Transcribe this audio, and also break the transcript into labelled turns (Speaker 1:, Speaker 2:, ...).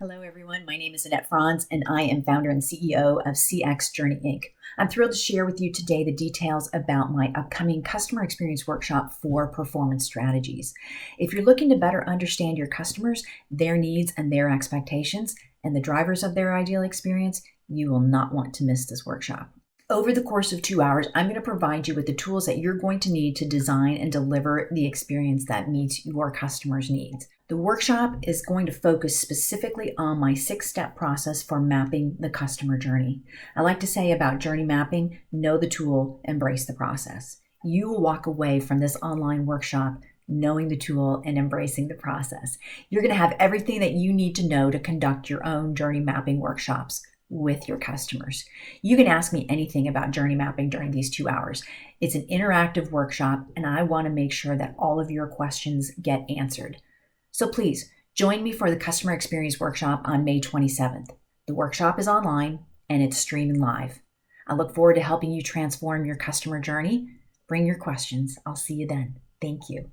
Speaker 1: Hello, everyone. My name is Annette Franz, and I am founder and CEO of CX Journey Inc. I'm thrilled to share with you today the details about my upcoming customer experience workshop for performance strategies. If you're looking to better understand your customers, their needs, and their expectations, and the drivers of their ideal experience, you will not want to miss this workshop. Over the course of 2 hours, I'm going to provide you with the tools that you're going to need to design and deliver the experience that meets your customers' needs. The workshop is going to focus specifically on my 6-step process for mapping the customer journey. I like to say about journey mapping, know the tool, embrace the process. You will walk away from this online workshop knowing the tool and embracing the process. You're going to have everything that you need to know to conduct your own journey mapping workshops with your customers. You can ask me anything about journey mapping during these 2 hours. It's an interactive workshop, and I want to make sure that all of your questions get answered. So please join me for the customer experience workshop on May 27th. The workshop is online and it's streaming live. I look forward to helping you transform your customer journey. Bring your questions. I'll see you then. Thank you.